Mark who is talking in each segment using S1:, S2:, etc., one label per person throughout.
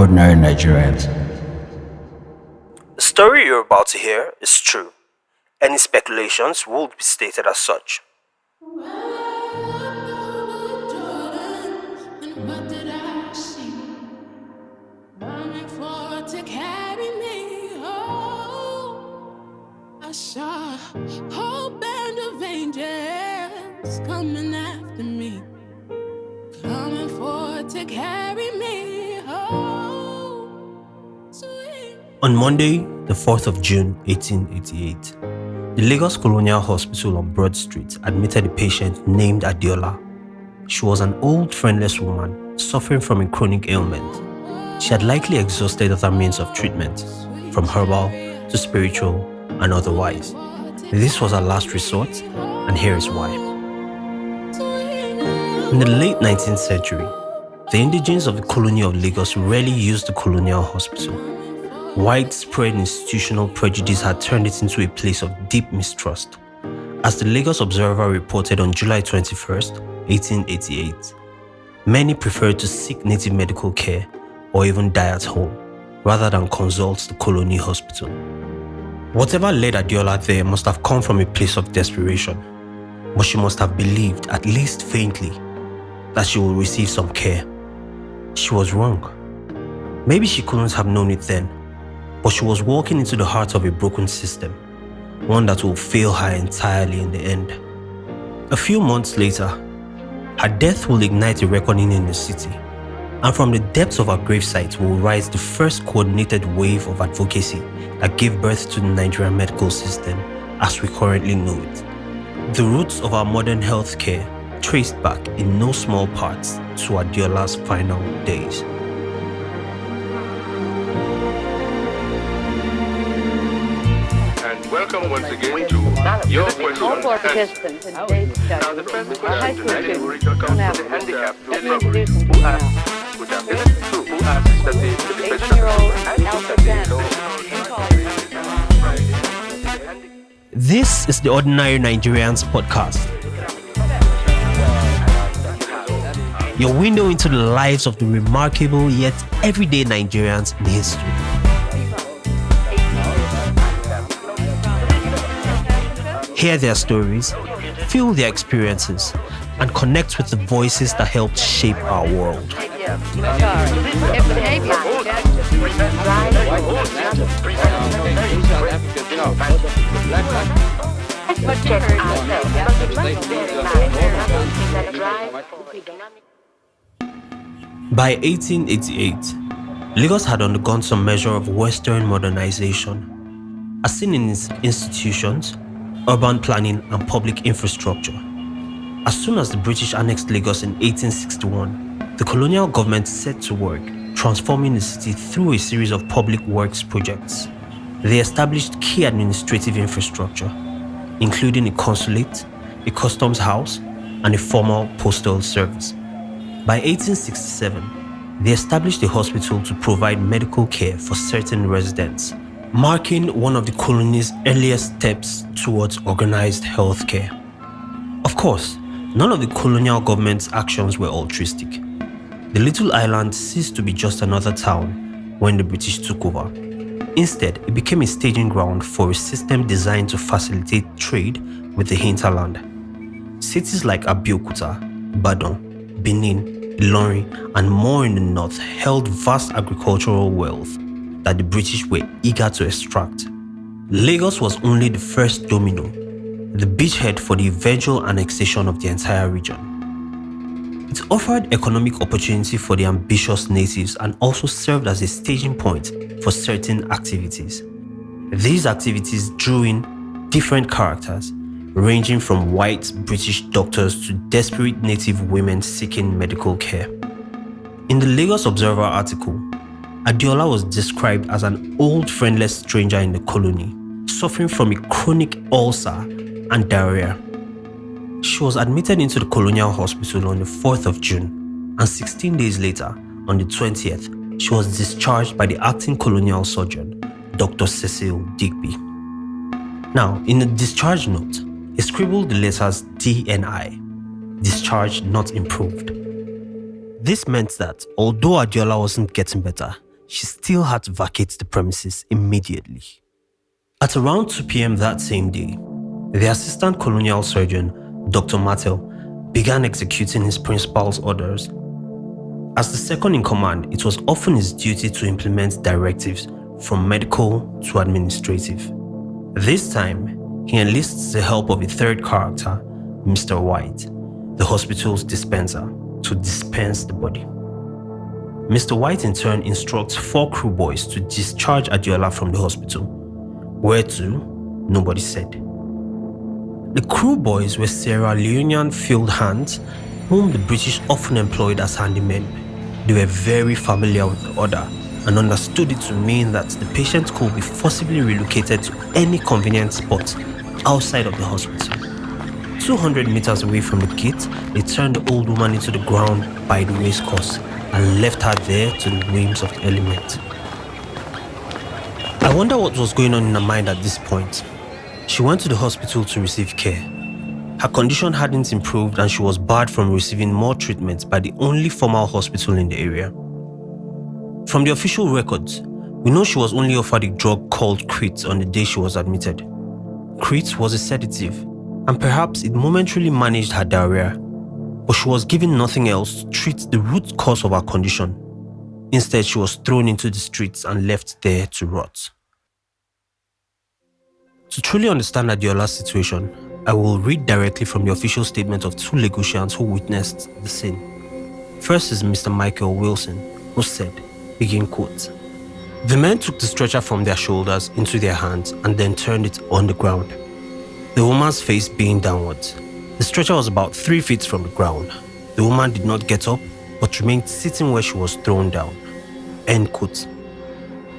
S1: ordinary Nigerians.
S2: The story you're about to hear is true. Any speculations would be stated as such.
S3: I saw a whole band of angels coming after me, coming forward to carry me home. Sweet.
S2: On Monday, the 4th of June, 1888, the Lagos Colonial Hospital on Broad Street admitted a patient named Adeola. She was an old, friendless woman suffering from a chronic ailment. She had likely exhausted other means of treatment, from herbal to spiritual and otherwise. This was her last resort, and here is why. In the late 19th century, the indigents of the colony of Lagos rarely used the colonial hospital. Widespread institutional prejudice had turned it into a place of deep mistrust. As the Lagos Observer reported on July 21st, 1888, many preferred to seek native medical care or even die at home, rather than consult the colony hospital. Whatever led Adeola there must have come from a place of desperation, but she must have believed, at least faintly, that she will receive some care. She was wrong. Maybe she couldn't have known it then, but she was walking into the heart of a broken system, one that will fail her entirely in the end. A few months later, her death will ignite a reckoning in the city, and from the depths of her gravesite will rise the first coordinated wave of advocacy that gave birth to the Nigerian medical system as we currently know it. The roots of our modern healthcare traced back in no small parts to Adeola's final days.
S4: And welcome once again to your question.
S5: All four participants in today's
S4: Now the
S5: discussion
S4: first
S5: are high
S4: question
S5: school
S4: tonight will
S5: students
S4: come
S5: from
S4: to the
S5: Africa.
S4: handicapped
S5: Let me
S4: people
S5: introduce them to
S4: who
S5: you
S4: ask,
S5: now.
S4: which have been who ask that the participants
S5: 18-year-old
S4: that
S5: Alpha
S4: they
S5: Sanders
S4: know.
S5: in college.
S2: This is the Ordinary Nigerians podcast, your window into the lives of the remarkable yet everyday Nigerians in history. Hear their stories, feel their experiences, and connect with the voices that helped shape our world. By 1888, Lagos had undergone some measure of Western modernization, as seen in its institutions, urban planning, and public infrastructure. As soon as the British annexed Lagos in 1861, the colonial government set to work transforming the city through a series of public works projects. They established key administrative infrastructure, including a consulate, a customs house, and a formal postal service. By 1867, they established a hospital to provide medical care for certain residents, marking one of the colony's earliest steps towards organized healthcare. Of course, none of the colonial government's actions were altruistic. The little island ceased to be just another town when the British took over. Instead, it became a staging ground for a system designed to facilitate trade with the hinterland. Cities like Abeokuta, Ibadan, Benin, Ilorin, and more in the north held vast agricultural wealth that the British were eager to extract. Lagos was only the first domino, the beachhead for the eventual annexation of the entire region. It offered economic opportunity for the ambitious natives and also served as a staging point for certain activities. These activities drew in different characters, ranging from white British doctors to desperate native women seeking medical care. In the Lagos Observer article, Adeola was described as an old friendless stranger in the colony, suffering from a chronic ulcer and diarrhea. She was admitted into the colonial hospital on the 4th of June, and 16 days later, on the 20th, she was discharged by the acting colonial surgeon, Dr. Cecil Digby. Now, in the discharge note, he scribbled the letters DNI, discharge not improved. This meant that although Adeola wasn't getting better, she still had to vacate the premises immediately. At around 2 p.m. that same day, the assistant colonial surgeon, Dr. Martel, began executing his principal's orders. As the second in command, it was often his duty to implement directives from medical to administrative. This time, he enlists the help of a third character, Mr. White, the hospital's dispenser, to dispense the body. Mr. White in turn instructs 4 crew boys to discharge Adeola from the hospital. Where to? Nobody said. The crew boys were Sierra Leonean field hands whom the British often employed as handymen. They were very familiar with the order and understood it to mean that the patient could be forcibly relocated to any convenient spot outside of the hospital. 200 meters away from the gate, they turned the old woman into the ground by the racecourse and left her there to the whims of the element. I wonder what was going on in her mind at this point. She went to the hospital to receive care. Her condition hadn't improved and she was barred from receiving more treatment by the only formal hospital in the area. From the official records, we know she was only offered a drug called Crete on the day she was admitted. Crete was a sedative, and perhaps it momentarily managed her diarrhea, but she was given nothing else to treat the root cause of her condition. Instead, she was thrown into the streets and left there to rot. To truly understand Adeola's situation, I will read directly from the official statement of 2 Lagosians who witnessed the scene. First is Mr. Michael Wilson, who said, begin quote, "The men took the stretcher from their shoulders into their hands and then turned it on the ground, the woman's face being downwards. The stretcher was about 3 feet from the ground. The woman did not get up, but remained sitting where she was thrown down." End quote.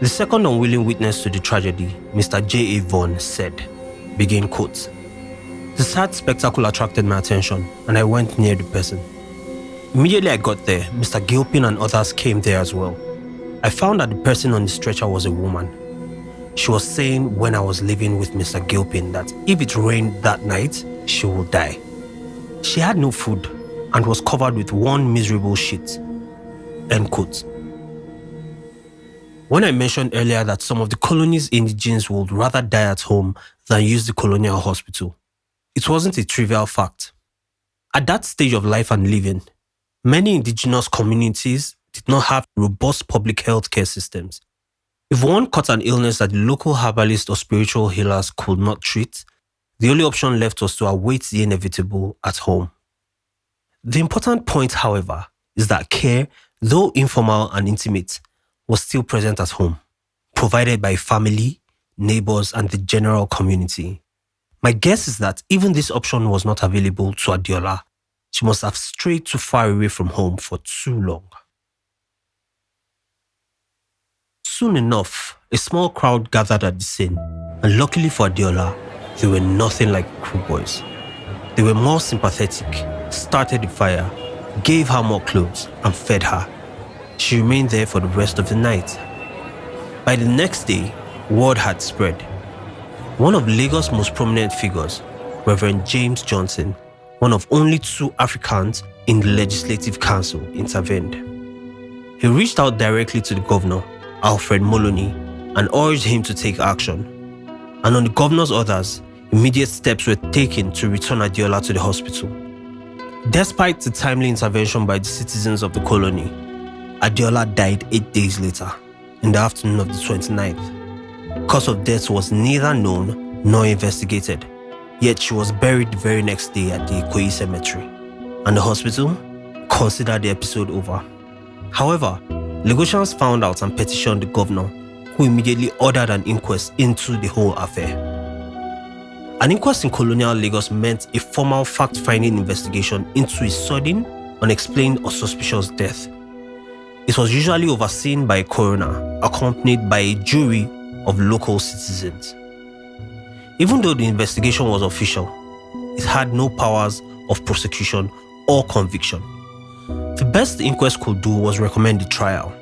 S2: The second unwilling witness to the tragedy, Mr. J.A. Vaughan, said, begin quote, "The sad spectacle attracted my attention and I went near the person. Immediately I got there, Mr. Gilpin and others came there as well. I found that the person on the stretcher was a woman. She was saying when I was living with Mr. Gilpin that if it rained that night, she would die. She had no food and was covered with one miserable sheet." End quote. When I mentioned earlier that some of the colony's indigents would rather die at home than use the colonial hospital, it wasn't a trivial fact. At that stage of life and living, many indigenous communities did not have robust public health care systems. If one caught an illness that the local herbalist or spiritual healers could not treat, the only option left was to await the inevitable at home. The important point, however, is that care, though informal and intimate, was still present at home, provided by family, neighbors, and the general community. My guess is that even this option was not available to Adeola. She must have strayed too far away from home for too long. Soon enough, a small crowd gathered at the scene, and luckily for Adeola, they were nothing like crew boys. They were more sympathetic, started the fire, gave her more clothes, and fed her. She remained there for the rest of the night. By the next day, word had spread. One of Lagos' most prominent figures, Reverend James Johnson, one of only 2 Africans in the Legislative Council, intervened. He reached out directly to the governor, Alfred Moloney, and urged him to take action. And on the governor's orders, immediate steps were taken to return Adeola to the hospital. Despite the timely intervention by the citizens of the colony, Adeola died 8 days later, in the afternoon of the 29th. Cause of death was neither known nor investigated, yet she was buried the very next day at the Ikoyi cemetery, and the hospital considered the episode over. However, Lagosians found out and petitioned the governor, who immediately ordered an inquest into the whole affair. An inquest in colonial Lagos meant a formal fact-finding investigation into a sudden, unexplained or suspicious death. It was usually overseen by a coroner, accompanied by a jury of local citizens. Even though the investigation was official, it had no powers of prosecution or conviction. The best the inquest could do was recommend a trial,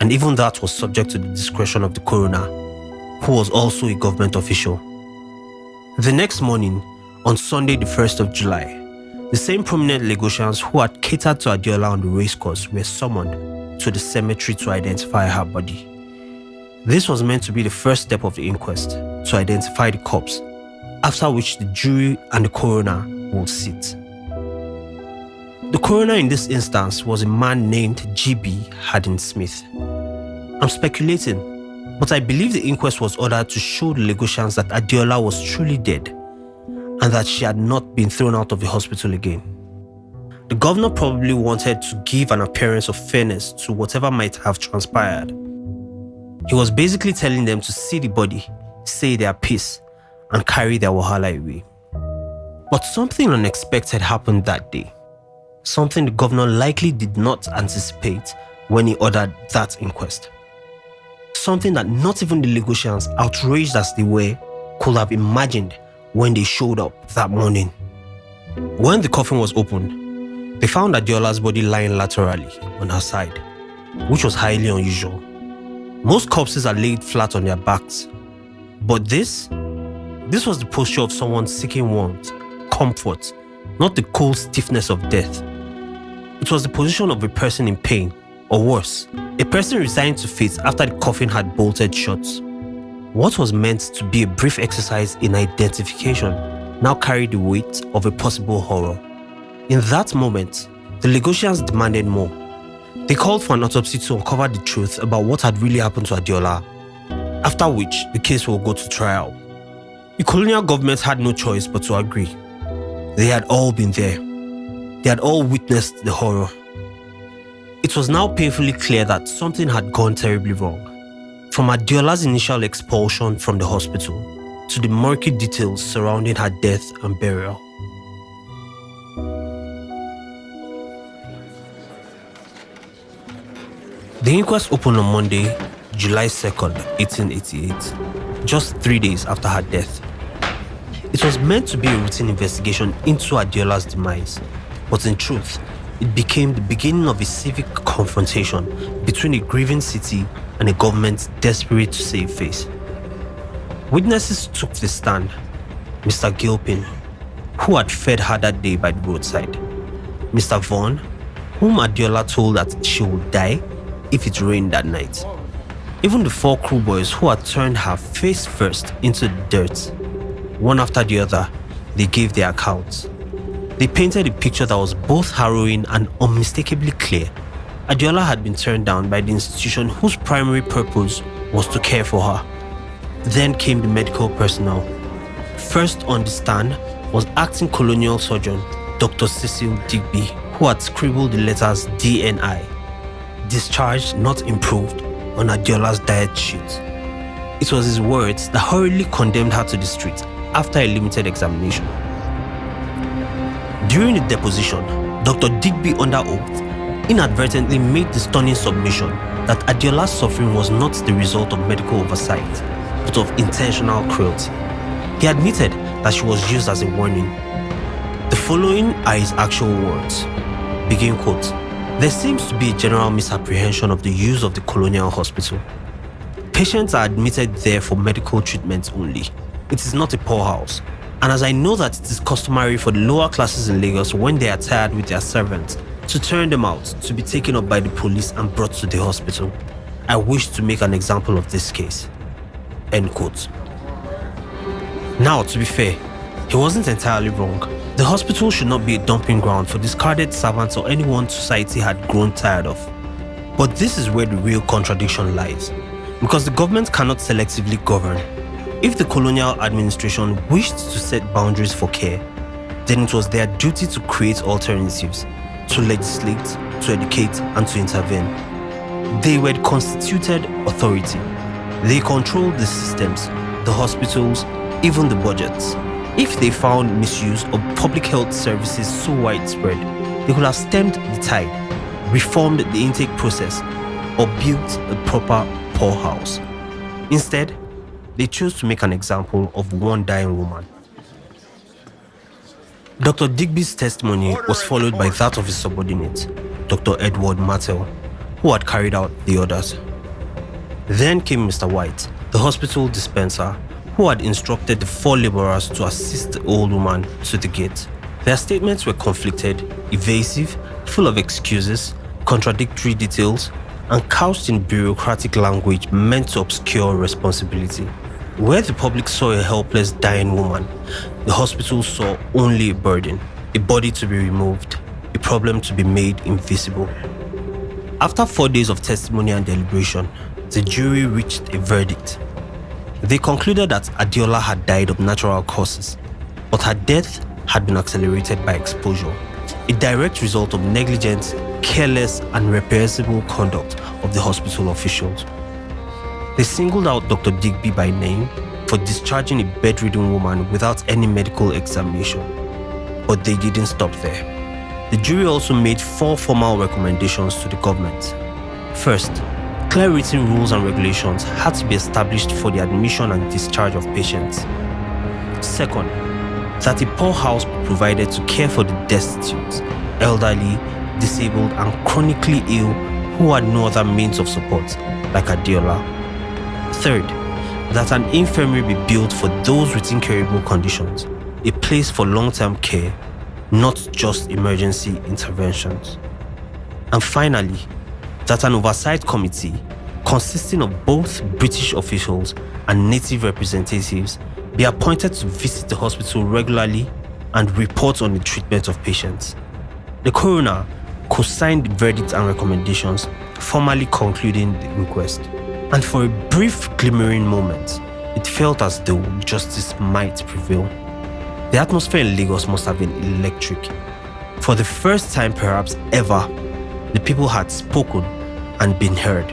S2: and even that was subject to the discretion of the coroner, who was also a government official. The next morning, on Sunday the 1st of July, the same prominent Lagosians who had catered to Adeola on the racecourse were summoned to the cemetery to identify her body. This was meant to be the first step of the inquest, to identify the corpse, after which the jury and the coroner would sit. The coroner in this instance was a man named G.B. Haddon Smith. I'm speculating, but I believe the inquest was ordered to show the Lagosians that Adeola was truly dead and that she had not been thrown out of the hospital again. The governor probably wanted to give an appearance of fairness to whatever might have transpired. He was basically telling them to see the body, say their piece, and carry their wahala away. But something unexpected happened that day. Something the governor likely did not anticipate when he ordered that inquest. Something that not even the Lagosians, outraged as they were, could have imagined when they showed up that morning. When the coffin was opened, they found Adeola's body lying laterally on her side, which was highly unusual. Most corpses are laid flat on their backs, but this was the posture of someone seeking warmth, comfort, not the cold stiffness of death. It was the position of a person in pain, or worse, a person resigned to fate after the coffin had bolted shut. What was meant to be a brief exercise in identification now carried the weight of a possible horror. In that moment, the Lagosians demanded more. They called for an autopsy to uncover the truth about what had really happened to Adeola, after which the case will go to trial. The colonial government had no choice but to agree. They had all been there. They had all witnessed the horror. It was now painfully clear that something had gone terribly wrong. From Adeola's initial expulsion from the hospital to the murky details surrounding her death and burial. The inquest opened on Monday, July 2nd, 1888, just 3 days after her death. It was meant to be a routine investigation into Adeola's demise, but in truth, it became the beginning of a civic confrontation between a grieving city and a government desperate to save face. Witnesses took the stand. Mr. Gilpin, who had fed her that day by the roadside. Mr. Vaughan, whom Adeola told that she would die if it rained that night. Even the 4 crew boys who had turned her face first into the dirt. One after the other, they gave their accounts. They painted a picture that was both harrowing and unmistakably clear. Adeola had been turned down by the institution whose primary purpose was to care for her. Then came the medical personnel. First on the stand was acting colonial surgeon Dr. Cecil Digby, who had scribbled the letters DNI, discharged not improved, on Adeola's diet sheet. It was his words that hurriedly condemned her to the street after a limited examination. During the deposition, Dr. Digby under oath inadvertently made the stunning submission that Adeola's suffering was not the result of medical oversight, but of intentional cruelty. He admitted that she was used as a warning. The following are his actual words. Begin quote. There seems to be a general misapprehension of the use of the colonial hospital. Patients are admitted there for medical treatment only. It is not a poorhouse. And as I know that it is customary for the lower classes in Lagos when they are tired with their servants to turn them out to be taken up by the police and brought to the hospital, I wish to make an example of this case. End quote. Now, to be fair, he wasn't entirely wrong. The hospital should not be a dumping ground for discarded servants or anyone society had grown tired of. But this is where the real contradiction lies, because the government cannot selectively govern. If the colonial administration wished to set boundaries for care, then it was their duty to create alternatives, to legislate, to educate, and to intervene. They were the constituted authority. They controlled the systems, the hospitals, even the budgets. If they found misuse of public health services so widespread, they could have stemmed the tide, reformed the intake process, or built a proper poorhouse. Instead, they chose to make an example of one dying woman. Dr. Digby's testimony was followed by that of his subordinate, Dr. Edward Martel, who had carried out the orders. Then came Mr. White, the hospital dispenser, who had instructed the 4 laborers to assist the old woman to the gate. Their statements were conflicted, evasive, full of excuses, contradictory details, and couched in bureaucratic language meant to obscure responsibility. Where the public saw a helpless dying woman, the hospital saw only a burden, a body to be removed, a problem to be made invisible. After 4 days of testimony and deliberation, the jury reached a verdict. They concluded that Adeola had died of natural causes, but her death had been accelerated by exposure, a direct result of negligent, careless, and reprehensible conduct of the hospital officials. They singled out Dr. Digby by name for discharging a bedridden woman without any medical examination. But they didn't stop there. The jury also made 4 formal recommendations to the government. First, clear written rules and regulations had to be established for the admission and discharge of patients. Second, that a poorhouse be provided to care for the destitute, elderly, disabled, and chronically ill who had no other means of support, like Adeola. Third, that an infirmary be built for those with incurable conditions, a place for long-term care, not just emergency interventions. And finally, that an oversight committee consisting of both British officials and native representatives be appointed to visit the hospital regularly and report on the treatment of patients. The coroner co-signed the verdict and recommendations, formally concluding the inquest. And for a brief glimmering moment, it felt as though justice might prevail. The atmosphere in Lagos must have been electric. For the first time perhaps ever, the people had spoken and been heard.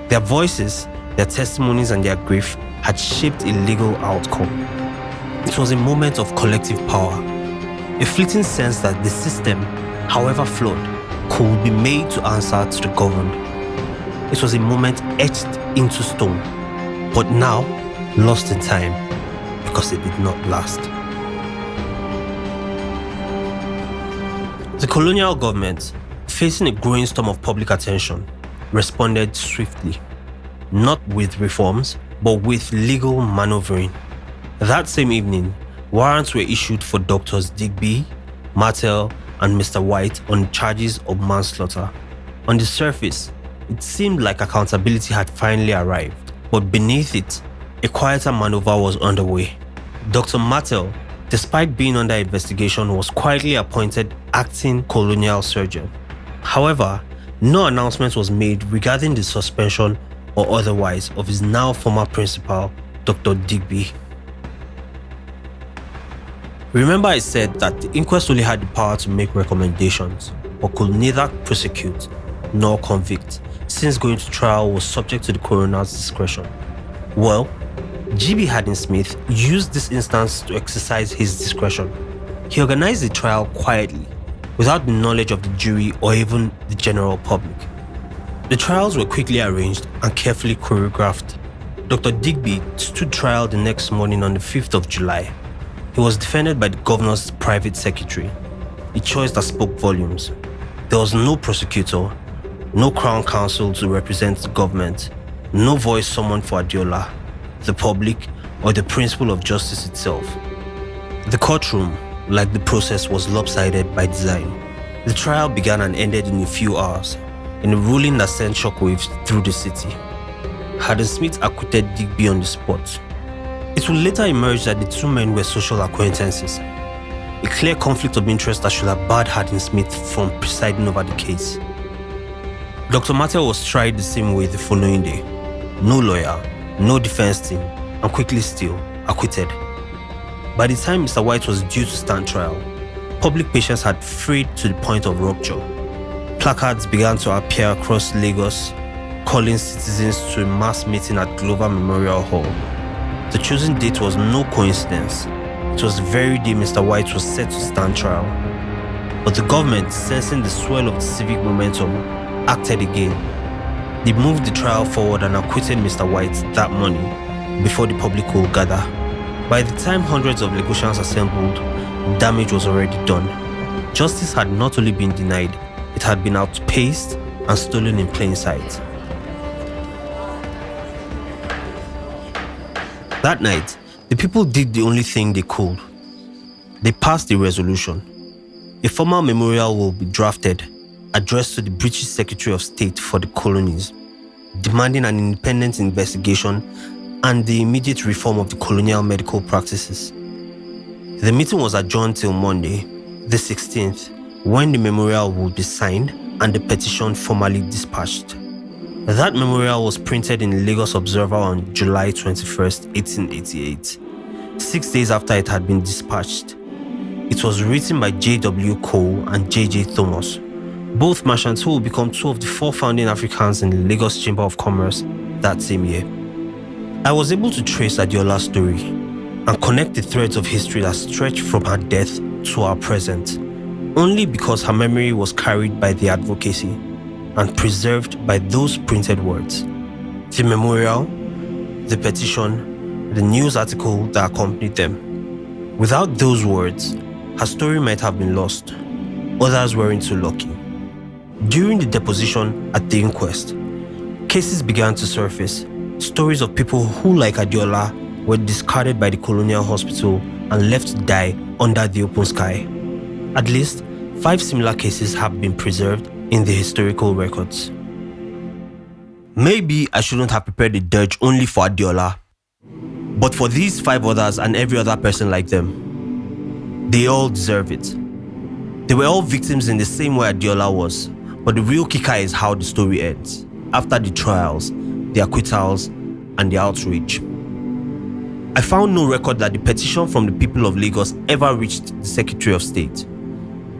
S2: Their voices, their testimonies, and their grief had shaped a legal outcome. It was a moment of collective power, a fleeting sense that the system, however flawed, could be made to answer to the governed. It was a moment etched into stone, but now lost in time because it did not last. The colonial government, facing a growing storm of public attention, responded swiftly, not with reforms, but with legal maneuvering. That same evening, warrants were issued for Doctors Digby, Martel, and Mr. White on charges of manslaughter. On the surface, it seemed like accountability had finally arrived, but beneath it, a quieter maneuver was underway. Dr. Martel, despite being under investigation, was quietly appointed acting colonial surgeon. However, no announcement was made regarding the suspension or otherwise of his now former principal, Dr. Digby. Remember, I said that the inquest only had the power to make recommendations, but could neither prosecute nor convict, since going to trial was subject to the coroner's discretion. Well, G.B. Haddon-Smith used this instance to exercise his discretion. He organized the trial quietly, without the knowledge of the jury or even the general public. The trials were quickly arranged and carefully choreographed. Dr. Digby stood trial the next morning on the 5th of July. He was defended by the governor's private secretary, a choice that spoke volumes. There was no prosecutor, no crown counsel to represent the government, no voice summoned for Adeola, the public, or the principle of justice itself. The courtroom, like the process, was lopsided by design. The trial began and ended in a few hours, in a ruling that sent shockwaves through the city. Haddon-Smith acquitted Digby on the spot. It would later emerge that the two men were social acquaintances, a clear conflict of interest that should have barred Haddon-Smith from presiding over the case. Dr. Martel was tried the same way the following day. No lawyer, no defense team, and quickly still acquitted. By the time Mr. White was due to stand trial, public patience had frayed to the point of rupture. Placards began to appear across Lagos, calling citizens to a mass meeting at Glover Memorial Hall. The chosen date was no coincidence. It was the very day Mr. White was set to stand trial. But the government, sensing the swell of the civic momentum, acted again. They moved the trial forward and acquitted Mr. White that morning, before the public could gather. By the time hundreds of Lagosians assembled, damage was already done. Justice had not only been denied, it had been outpaced and stolen in plain sight. That night, the people did the only thing they could. They passed a resolution. A formal memorial will be drafted, addressed to the British Secretary of State for the Colonies, demanding an independent investigation and the immediate reform of the colonial medical practices. The meeting was adjourned till Monday, the 16th, when the memorial would be signed and the petition formally dispatched. That memorial was printed in the Lagos Observer on July 21st, 1888, 6 days after it had been dispatched. It was written by J.W. Cole and J.J. Thomas, both merchants who would become two of the four founding Africans in the Lagos Chamber of Commerce that same year. I was able to trace Adeola's story and connect the threads of history that stretch from her death to our present, only because her memory was carried by the advocacy and preserved by those printed words. The memorial, the petition, the news article that accompanied them. Without those words, her story might have been lost. Others weren't so lucky. During the deposition at the inquest, cases began to surface, stories of people who, like Adeola, were discarded by the colonial hospital and left to die under the open sky. At least 5 similar cases have been preserved in the historical records. Maybe I shouldn't have prepared the dirge only for Adeola, but for these 5 others and every other person like them. They all deserve it. They were all victims in the same way Adeola was, but the real kicker is how the story ends, after the trials, the acquittals, and the outrage. I found no record that the petition from the people of Lagos ever reached the Secretary of State.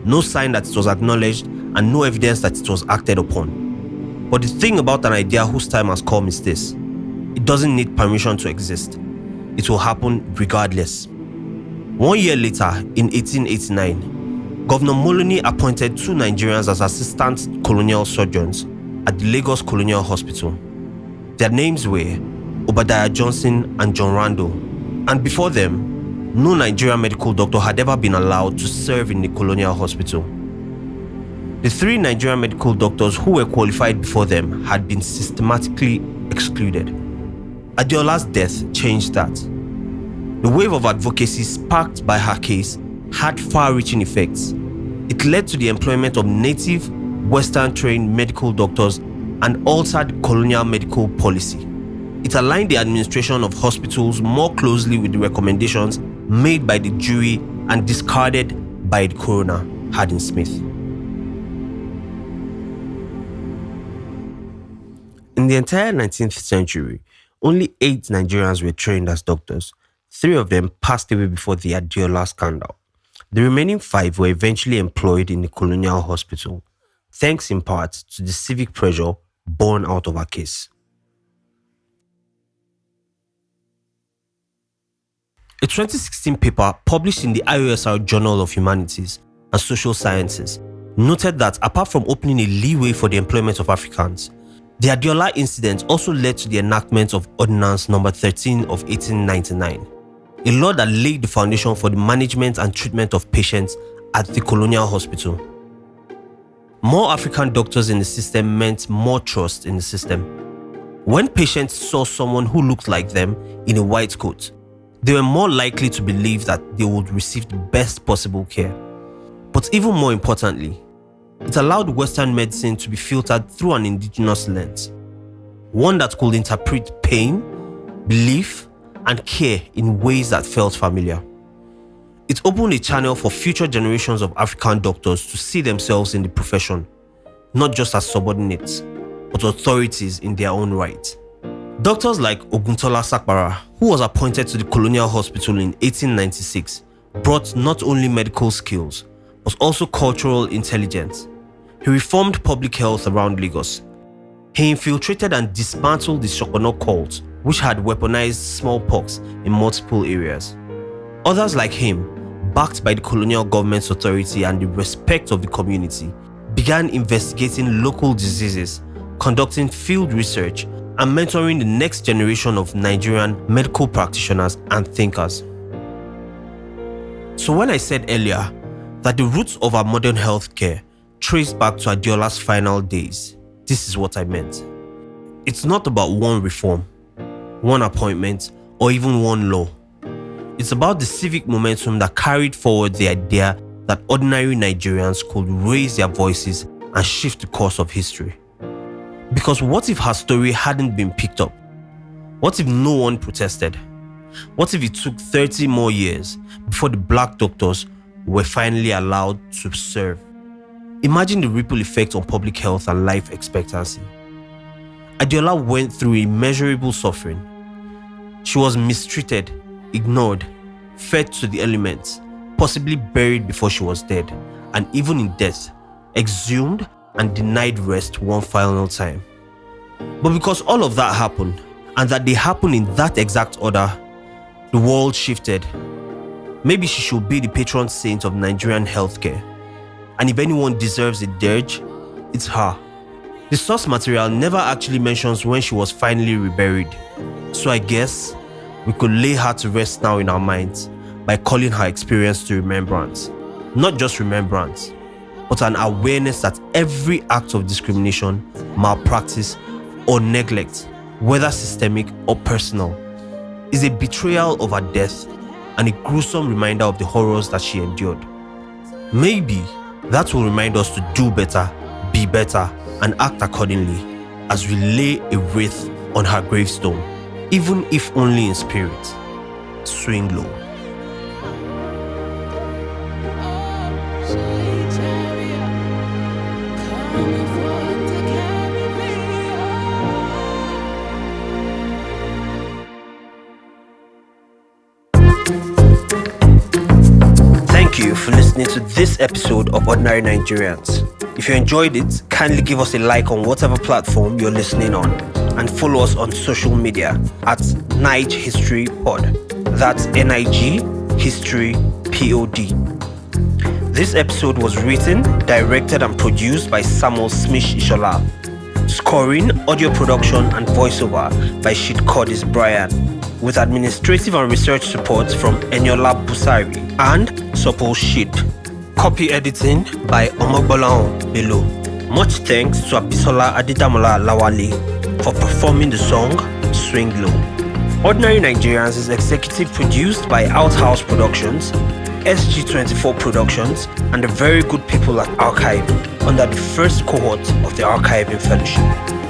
S2: No sign that it was acknowledged and no evidence that it was acted upon. But the thing about an idea whose time has come is this: it doesn't need permission to exist. It will happen regardless. 1 year later, in 1889, Governor Moloney appointed 2 Nigerians as assistant colonial surgeons at the Lagos Colonial Hospital. Their names were Obadiah Johnson and John Randall, and before them, no Nigerian medical doctor had ever been allowed to serve in the colonial hospital. The 3 Nigerian medical doctors who were qualified before them had been systematically excluded. Adeola's death changed that. The wave of advocacy sparked by her case had far-reaching effects. It led to the employment of native, Western-trained medical doctors and altered colonial medical policy. It aligned the administration of hospitals more closely with the recommendations made by the jury and discarded by the coroner, Hardin Smith. In the entire 19th century, only 8 Nigerians were trained as doctors. 3 of them passed away before the Adeola scandal. The remaining 5 were eventually employed in the colonial hospital, thanks in part to the civic pressure born out of her case. A 2016 paper published in the IOSR Journal of Humanities and Social Sciences noted that apart from opening a leeway for the employment of Africans, the Adeola incident also led to the enactment of Ordinance No. 13 of 1899, a law that laid the foundation for the management and treatment of patients at the colonial hospital. More African doctors in the system meant more trust in the system. When patients saw someone who looked like them in a white coat, they were more likely to believe that they would receive the best possible care. But even more importantly, it allowed Western medicine to be filtered through an indigenous lens, one that could interpret pain, belief, and care in ways that felt familiar. It opened a channel for future generations of African doctors to see themselves in the profession, not just as subordinates, but authorities in their own right. Doctors like Oguntola Sakpara, who was appointed to the colonial hospital in 1896, brought not only medical skills, but also cultural intelligence. He reformed public health around Lagos. He infiltrated and dismantled the Shokono cult, which had weaponized smallpox in multiple areas. Others like him, backed by the colonial government's authority and the respect of the community, began investigating local diseases, conducting field research, and mentoring the next generation of Nigerian medical practitioners and thinkers. So when I said earlier that the roots of our modern healthcare trace back to Adeola's final days, this is what I meant. It's not about one reform, one appointment, or even one law. It's about the civic momentum that carried forward the idea that ordinary Nigerians could raise their voices and shift the course of history. Because what if her story hadn't been picked up? What if no one protested? What if it took 30 more years before the black doctors were finally allowed to serve? Imagine the ripple effect on public health and life expectancy. Adeola went through immeasurable suffering. She was mistreated, ignored, fed to the elements, possibly buried before she was dead, and even in death, exhumed and denied rest one final time. But because all of that happened, and that they happened in that exact order, the world shifted. Maybe she should be the patron saint of Nigerian healthcare. And if anyone deserves a dirge, it's her. The source material never actually mentions when she was finally reburied. So I guess we could lay her to rest now in our minds by calling her experience to remembrance. Not just remembrance, but an awareness that every act of discrimination, malpractice, or neglect, whether systemic or personal, is a betrayal of her death and a gruesome reminder of the horrors that she endured. Maybe that will remind us to do better, be better, and act accordingly as we lay a wreath on her gravestone, even if only in spirit. Swing low. Thank you for listening to this episode of Ordinary Nigerians. If you enjoyed it, kindly give us a like on whatever platform you're listening on and follow us on social media at Nige History Pod. That's NIG History POD. This episode was written, directed and produced by Samuel Smish Ishola. Scoring, audio production and voiceover by Shit Cordis Brian, with administrative and research support from Eniola Busari and Sopo Shit. Copy editing by Omogbolan Bello. Much thanks to Abisola Adedamola Lawale for performing the song Swing Low. Ordinary Nigerians is executive produced by Outhouse Productions, SG24 Productions, and the very good people at Archive under the first cohort of the Archiving Fellowship.